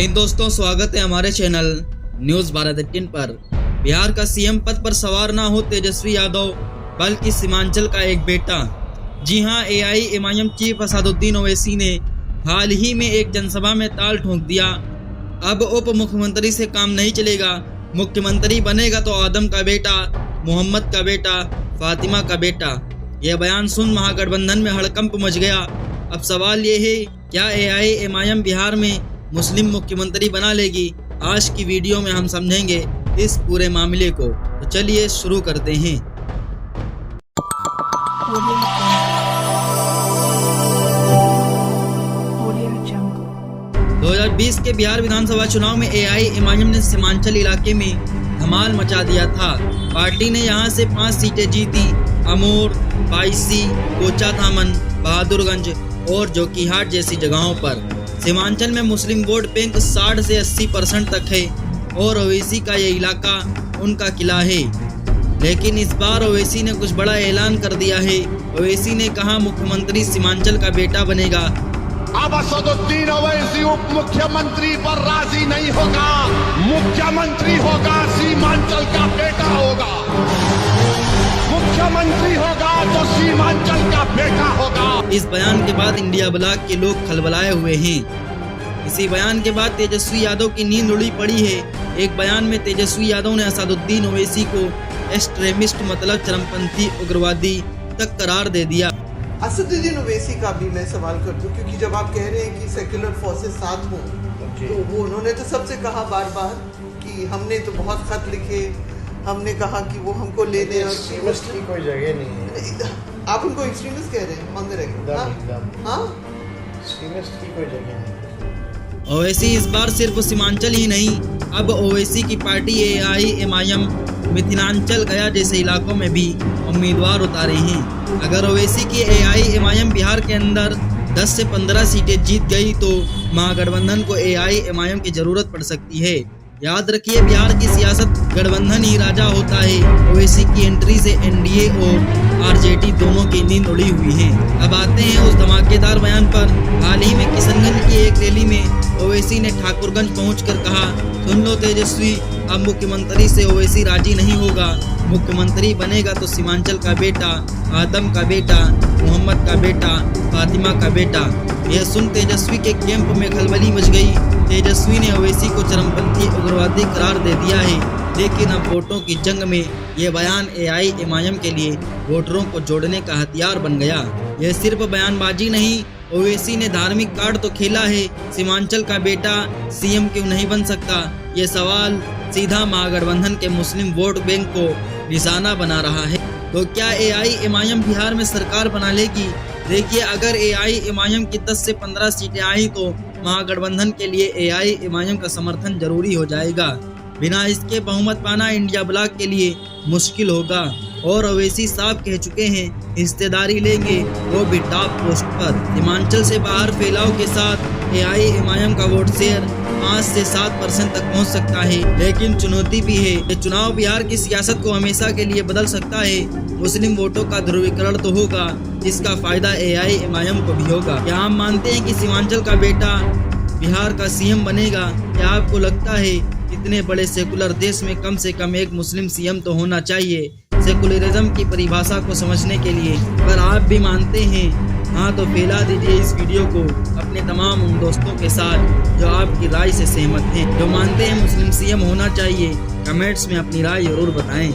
हिंद दोस्तों, स्वागत है हमारे चैनल न्यूज भारत 18 पर। बिहार का सीएम पद पर सवार ना हो तेजस्वी यादव, बल्कि सीमांचल का एक बेटा। जी हां, एआईएमआईएम चीफ असदुद्दीन ओवैसी ने हाल ही में एक जनसभा में ताल ठोक दिया। अब उप मुख्यमंत्री से काम नहीं चलेगा, मुख्यमंत्री बनेगा तो आदम का बेटा, मोहम्मद का बेटा, फातिमा का बेटा। यह बयान सुन महागठबंधन में हड़कंप मच गया। अब सवाल ये है, क्या एआईएमआईएम बिहार में मुस्लिम मुख्यमंत्री बना लेगी? आज की वीडियो में हम समझेंगे इस पूरे मामले को। तो चलिए शुरू करते हैं। 2020 के बिहार विधानसभा चुनाव में एआईएमआईएम ने सीमांचल इलाके में धमाल मचा दिया था। पार्टी ने यहां से 5 सीटें जीती। अमोर, बाइसी, कोचाधामन, बहादुरगंज और जोकीहाट जैसी जगहों पर। सीमांचल में मुस्लिम वोट बैंक 60 से 80% तक है और ओवैसी का ये इलाका उनका किला है। लेकिन इस बार ओवैसी ने कुछ बड़ा ऐलान कर दिया है। ओवैसी ने कहा, मुख्यमंत्री सीमांचल का बेटा बनेगा। अब असदुद्दीन ओवैसी उप मुख्यमंत्री पर राजी नहीं होगा, मुख्यमंत्री होगा सीमांचल का बेटा होगा। मुख्यमंत्री होगा तो सीमांचल का बेटा होगा। इस बयान के बाद इंडिया ब्लॉक के लोग खलबलाए हुए हैं। इसी बयान के बाद तेजस्वी यादव की नींद उड़ी पड़ी है। एक बयान में तेजस्वी यादव ने असदुद्दीन ओवैसी को एक्सट्रीमिस्ट मतलब चरमपंथी उग्रवादी तक करार दे दिया। असदुद्दीन ओवैसी का भी मैं सवाल करती हूँ, क्योंकि जब आप कह रहे हैं कि सेक्युलर फोर्सेस साथ हों, तो वो उन्होंने तो सबसे कहा बार बार कि हमने तो बहुत खत लिखे, हमने कहा कि वो हमको ले दें। एक्सट्रीमिस्ट की कोई जगह नहीं है। आप उनको एक्सट्रीमिस्ट कह रहे हैं? On the record. हाँ, एक्सट्रीमिस्ट की कोई जगह नहीं। ओवैसी इस बार सिर्फ सीमांचल ही नहीं, अब ओवैसी की पार्टी एआईएमआईएम मिथिलांचल गया जैसे इलाकों में भी उम्मीदवार उतारे हैं। अगर ओवैसी की एआईएमआईएम बिहार के अंदर 10 से 15 सीटें जीत गई तो महागठबंधन को एआईएमआईएम की जरूरत पड़ सकती है। याद रखिए, बिहार की सियासत गठबंधन ही राजा होता है। ओवैसी की एंट्री से एनडीए और आरजेडी दोनों की नींद उड़ी हुई है। अब आते हैं उस धमाकेदार बयान पर। हाल ही में किशनगंज की एक रैली में ओवैसी ने ठाकुरगंज पहुंचकर कहा, सुन लो तेजस्वी, अब मुख्यमंत्री से ओवैसी राजी नहीं होगा। मुख्यमंत्री बनेगा तो सीमांचल का बेटा, आदम का बेटा, मोहम्मद का बेटा, फातिमा का बेटा। यह सुन तेजस्वी के कैंप में खलबली मच गई। तेजस्वी ने ओवैसी को चरमपंथी उग्रवादी करार दे दिया है। लेकिन अब वोटों की जंग में यह बयान एआईएमआईएम के लिए वोटरों को जोड़ने का हथियार बन गया। यह सिर्फ बयानबाजी नहीं, ओवैसी ने धार्मिक कार्ड तो खेला है। सीमांचल का बेटा सीएम क्यों नहीं बन सकता? ये सवाल सीधा महागठबंधन के मुस्लिम वोट बैंक को निशाना बना रहा है। तो क्या एआईएमआईएम बिहार में सरकार बना लेगी? देखिए, अगर एआईएमआईएम की 10 से 15 सीटें आई तो महागठबंधन के लिए एआईएमआईएम का समर्थन जरूरी हो जाएगा। बिना इसके बहुमत पाना इंडिया ब्लॉक के लिए मुश्किल होगा। और ओवैसी साफ कह चुके हैं, हिस्सेदारी लेंगे, वो भी टॉप पोस्ट पर। सीमांचल से बाहर फैलाव के साथ एआईएमआईएम का वोट शेयर 5 से 7% तक पहुंच सकता है। लेकिन चुनौती भी है। ये चुनाव बिहार की सियासत को हमेशा के लिए बदल सकता है। मुस्लिम वोटों का ध्रुवीकरण तो होगा, जिसका फायदा एआईएमआईएम को भी होगा। क्या हम मानते हैं कि सीमांचल का बेटा बिहार का सीएम बनेगा? क्या आपको लगता है इतने बड़े सेकुलर देश में कम से कम एक मुस्लिम सीएम तो होना चाहिए सेकुलरिज्म की परिभाषा को समझने के लिए? अगर आप भी मानते हैं, हाँ, तो फैला दीजिए इस वीडियो को अपने तमाम उन दोस्तों के साथ जो आपकी राय से सहमत हैं, जो मानते हैं मुस्लिम सीएम होना चाहिए। कमेंट्स में अपनी राय जरूर बताएं।